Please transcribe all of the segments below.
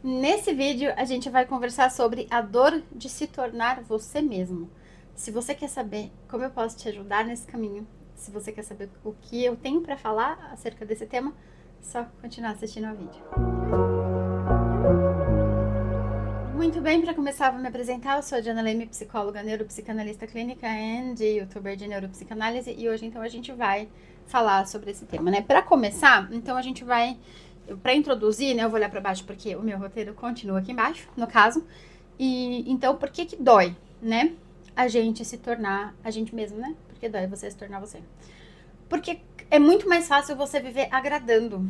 Nesse vídeo a gente vai conversar sobre a dor de se tornar você mesmo. Se você quer saber como eu posso te ajudar nesse caminho, se você quer saber o que eu tenho para falar acerca desse tema, só continuar assistindo ao vídeo. Muito bem, para começar, vou me apresentar. Eu sou a Diana Leme, psicóloga, neuropsicanalista clínica e youtuber de neuropsicanálise, e hoje então a gente vai falar sobre esse tema, né? Para começar, então a gente vai, para introduzir, né, eu vou olhar para baixo porque o meu roteiro continua aqui embaixo, no caso. E então, por que dói, né? A gente se tornar a gente mesmo, né? Porque dói você se tornar você. Porque é muito mais fácil você viver agradando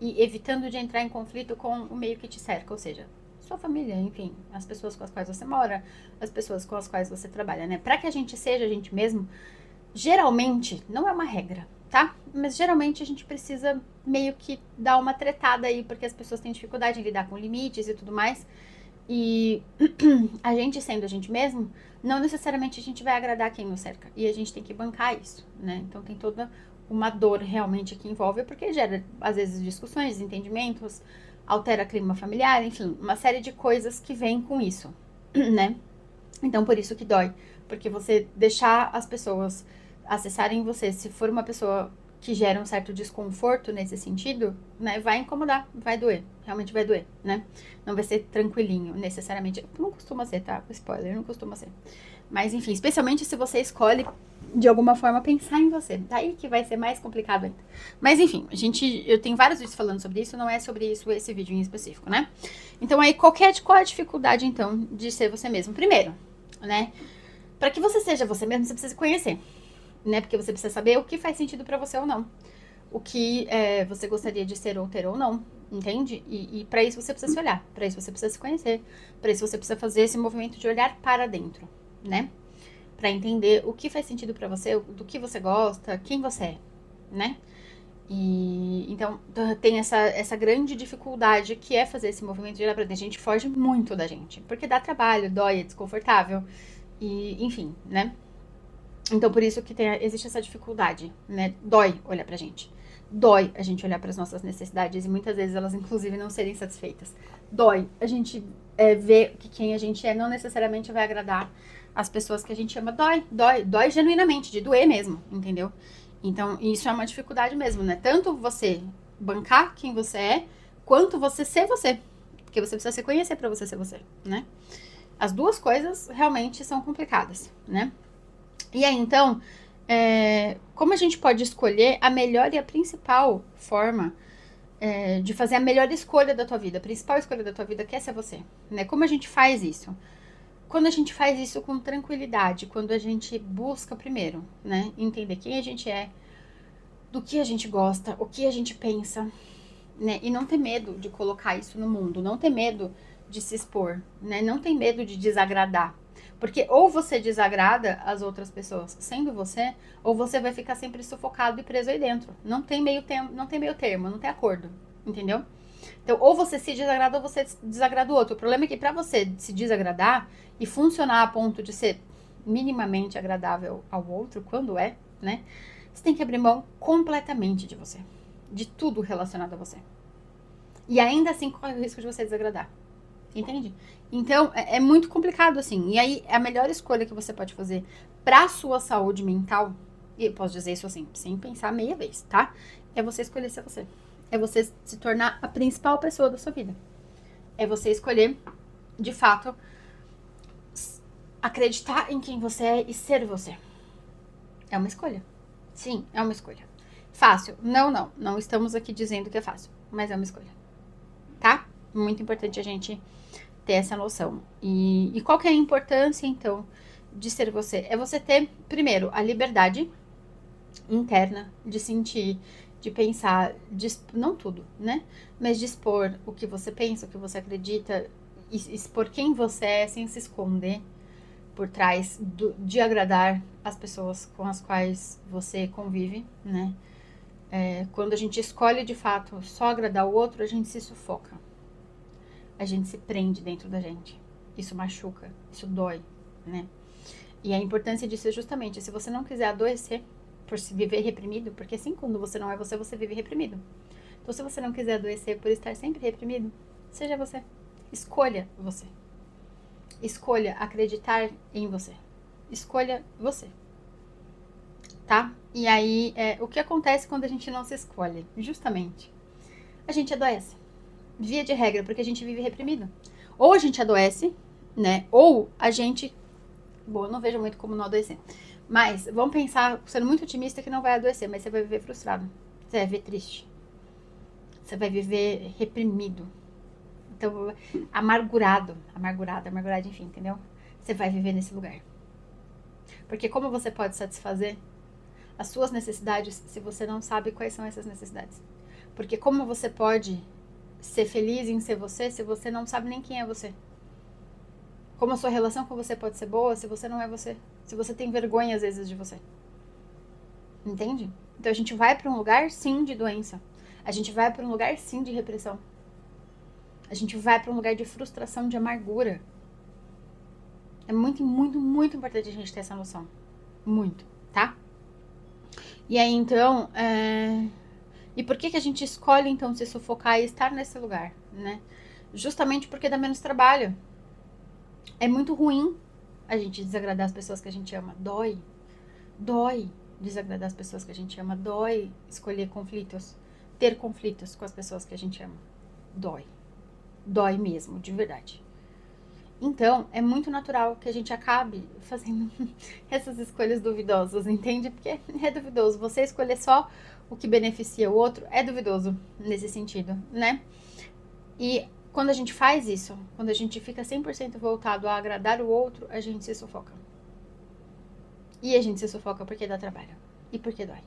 e evitando de entrar em conflito com o meio que te cerca, ou seja, sua família, enfim, as pessoas com as quais você mora, as pessoas com as quais você trabalha, né? Para que a gente seja a gente mesmo, geralmente, não é uma regra, tá? Mas geralmente a gente precisa meio que dar uma tretada aí, porque as pessoas têm dificuldade em lidar com limites e tudo mais. E a gente sendo a gente mesmo, não necessariamente a gente vai agradar quem nos cerca. E a gente tem que bancar isso, né? Então tem toda uma dor realmente que envolve, porque gera, às vezes, discussões, desentendimentos, altera clima familiar, enfim, uma série de coisas que vêm com isso, né? Então por isso que dói. Porque você deixar as pessoas acessarem você, se for uma pessoa que gera um certo desconforto nesse sentido, né, vai incomodar, vai doer, realmente vai doer, né? Não vai ser tranquilinho, necessariamente. Não costuma ser, tá? Spoiler, não costuma ser. Mas enfim, especialmente se você escolhe de alguma forma pensar em você. Daí que vai ser mais complicado ainda. Mas enfim, eu tenho vários vídeos falando sobre isso, não é sobre isso esse vídeo em específico, né? Então aí, qual é a dificuldade então de ser você mesmo? Primeiro, né? Para que você seja você mesmo, você precisa se conhecer, né? Porque você precisa saber o que faz sentido para você ou não. O que você gostaria de ser ou ter ou não, entende? E para isso você precisa se olhar, para isso você precisa se conhecer, para isso você precisa fazer esse movimento de olhar para dentro, né? Para entender o que faz sentido para você, do que você gosta, quem você é, né? E então tem essa grande dificuldade que é fazer esse movimento de olhar para dentro. A gente foge muito da gente, porque dá trabalho, dói, é desconfortável, e enfim, né? Então, por isso que existe essa dificuldade, né? Dói olhar pra gente. Dói a gente olhar para as nossas necessidades e muitas vezes elas, inclusive, não serem satisfeitas. Dói a gente ver que quem a gente é não necessariamente vai agradar as pessoas que a gente ama. Dói genuinamente, de doer mesmo, entendeu? Então, isso é uma dificuldade mesmo, né? Tanto você bancar quem você é, quanto você ser você. Porque você precisa se conhecer pra você ser você, né? As duas coisas realmente são complicadas, né? E aí, então, como a gente pode escolher a melhor e a principal forma de fazer a melhor escolha da tua vida, a principal escolha da tua vida, que é ser você, né? Como a gente faz isso? Quando a gente faz isso com tranquilidade, quando a gente busca primeiro, né? Entender quem a gente é, do que a gente gosta, o que a gente pensa, né? E não ter medo de colocar isso no mundo, não ter medo de se expor, né? Não ter medo de desagradar. Porque ou você desagrada as outras pessoas sendo você, ou você vai ficar sempre sufocado e preso aí dentro. Não tem meio termo, não tem acordo, entendeu? Então, ou você se desagrada ou você desagrada o outro. O problema é que para você se desagradar e funcionar a ponto de ser minimamente agradável ao outro, quando é, né? Você tem que abrir mão completamente de você, de tudo relacionado a você. E ainda assim corre o risco de você desagradar. Entende? Então, é muito complicado, assim. E aí, a melhor escolha que você pode fazer pra sua saúde mental, e eu posso dizer isso assim, sem pensar meia vez, tá? É você escolher ser você. É você se tornar a principal pessoa da sua vida. É você escolher, de fato, acreditar em quem você é e ser você. É uma escolha. Sim, é uma escolha. Fácil? Não. Não estamos aqui dizendo que é fácil, mas é uma escolha. Tá? Muito importante a gente ter essa noção. E qual que é a importância, então, de ser você? É você ter, primeiro, a liberdade interna de sentir, de pensar, não tudo, né? Mas de expor o que você pensa, o que você acredita, expor quem você é sem se esconder por trás de agradar as pessoas com as quais você convive, né? Quando a gente escolhe, de fato, só agradar o outro, a gente se sufoca. A gente se prende dentro da gente. Isso machuca, isso dói, né? E a importância disso é justamente, se você não quiser adoecer por se viver reprimido, porque assim, quando você não é você, você vive reprimido. Então, se você não quiser adoecer por estar sempre reprimido, seja você. Escolha você. Escolha acreditar em você. Escolha você. Tá? E aí, o que acontece quando a gente não se escolhe? Justamente, a gente adoece. Via de regra, porque a gente vive reprimido. Ou a gente adoece, né? Ou a gente... Bom, eu não vejo muito como não adoecer. Mas vamos pensar, sendo muito otimista, que não vai adoecer, mas você vai viver frustrado. Você vai viver triste. Você vai viver reprimido. Então, amargurado, enfim, entendeu? Você vai viver nesse lugar. Porque como você pode satisfazer as suas necessidades se você não sabe quais são essas necessidades? Porque como você pode ser feliz em ser você se você não sabe nem quem é você? Como a sua relação com você pode ser boa se você não é você? Se você tem vergonha às vezes de você? Entende? Então a gente vai para um lugar sim de doença. A gente vai para um lugar sim de repressão. A gente vai para um lugar de frustração, de amargura. É muito, muito, muito importante a gente ter essa noção. Muito, tá? E aí, então, E por que a gente escolhe, então, se sufocar e estar nesse lugar, né? Justamente porque dá menos trabalho. É muito ruim a gente desagradar as pessoas que a gente ama. Dói. Dói desagradar as pessoas que a gente ama. Dói escolher conflitos. Ter conflitos com as pessoas que a gente ama. Dói. Dói mesmo, de verdade. Então, é muito natural que a gente acabe fazendo essas escolhas duvidosas, entende? Porque é duvidoso. Você escolher só o que beneficia o outro é duvidoso nesse sentido, né? E quando a gente faz isso, quando a gente fica 100% voltado a agradar o outro, a gente se sufoca. E a gente se sufoca porque dá trabalho. E porque dói.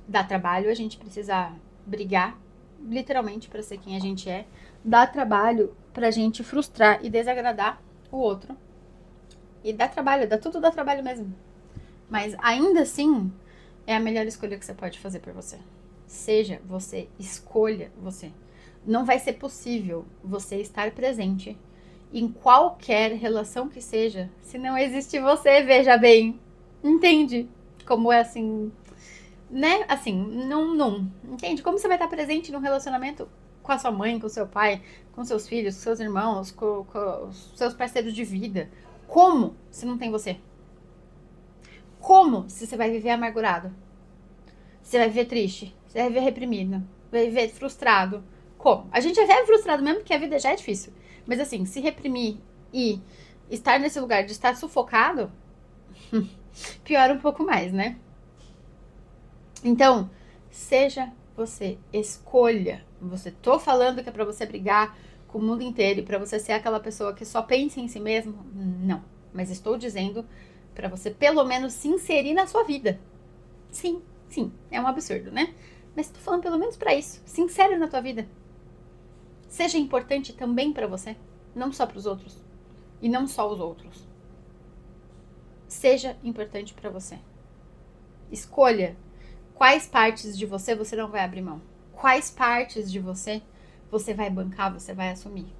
Dá trabalho a gente precisar brigar, literalmente, para ser quem a gente é. Dá trabalho pra gente frustrar e desagradar o outro. E dá trabalho, tudo dá trabalho mesmo. Mas ainda assim, é a melhor escolha que você pode fazer por você. Seja você, escolha você. Não vai ser possível você estar presente em qualquer relação que seja, se não existe você, veja bem. Entende? Como é assim, né? Assim, não. Entende? Como você vai estar presente num relacionamento com a sua mãe, com o seu pai, com seus filhos, com seus irmãos, com os seus parceiros de vida? Como se não tem você? Como se você vai viver amargurado? Você vai viver triste? Você vai viver reprimido? Vai viver frustrado? Como? A gente é frustrado mesmo porque a vida já é difícil. Mas assim, se reprimir e estar nesse lugar de estar sufocado, piora um pouco mais, né? Então, seja você, escolha. Você tô falando que é pra você brigar com o mundo inteiro e pra você ser aquela pessoa que só pensa em si mesmo? Não. Mas estou dizendo pra você pelo menos se inserir na sua vida. Sim, é um absurdo, né? Mas tô falando pelo menos pra isso. Se insere na tua vida. Seja importante também pra você, não só pros outros. E não só os outros. Seja importante pra você. Escolha quais partes de você você não vai abrir mão. Quais partes de você você vai bancar, você vai assumir.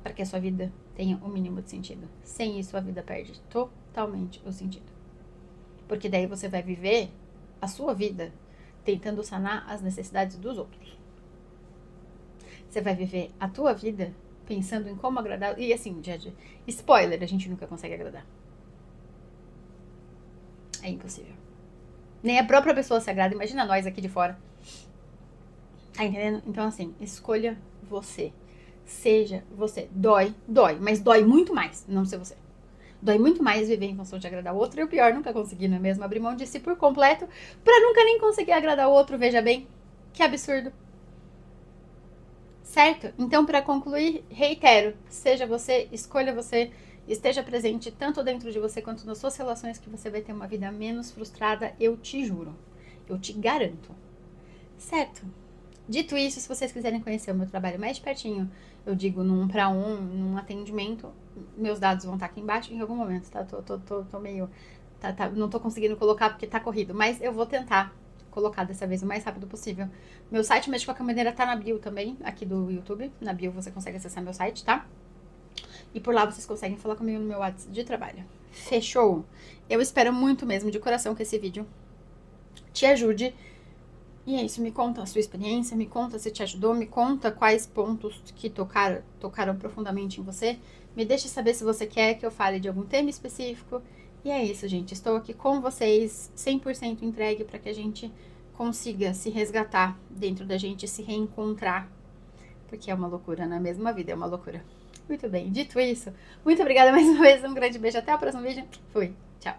Para que a sua vida tenha o mínimo de sentido. Sem isso, a vida perde totalmente o sentido. Porque daí você vai viver a sua vida tentando sanar as necessidades dos outros. Você vai viver a tua vida pensando em como agradar. E assim, spoiler, a gente nunca consegue agradar. É impossível. Nem a própria pessoa se agrada. Imagina nós aqui de fora. Tá entendendo? Então, assim, escolha você. Seja você. Dói, mas dói muito mais não ser você. Dói muito mais viver em função de agradar o outro. E o pior, nunca conseguir, não é mesmo? Abrir mão de si por completo pra nunca nem conseguir agradar o outro, veja bem. Que absurdo. Certo? Então, pra concluir, reitero. Seja você, escolha você. Esteja presente tanto dentro de você quanto nas suas relações, que você vai ter uma vida menos frustrada, eu te juro. Eu te garanto. Certo? Dito isso, se vocês quiserem conhecer o meu trabalho mais de pertinho, eu digo num 1 para 1, num atendimento, meus dados vão estar aqui embaixo em algum momento, tá? Tô meio... não tô conseguindo colocar porque tá corrido, mas eu vou tentar colocar dessa vez o mais rápido possível. Meu site, mas de qualquer maneira, tá na bio também, aqui do YouTube. Na bio você consegue acessar meu site, tá? E por lá vocês conseguem falar comigo no meu WhatsApp de trabalho. Fechou? Eu espero muito mesmo, de coração, que esse vídeo te ajude E é isso, me conta a sua experiência, me conta se te ajudou, me conta quais pontos que tocaram profundamente em você. Me deixa saber se você quer que eu fale de algum tema específico. E é isso, gente. Estou aqui com vocês, 100% entregue para que a gente consiga se resgatar dentro da gente, se reencontrar. Porque é uma loucura, na mesma vida é uma loucura. Muito bem, dito isso, muito obrigada mais uma vez, um grande beijo, até o próximo vídeo. Fui, tchau.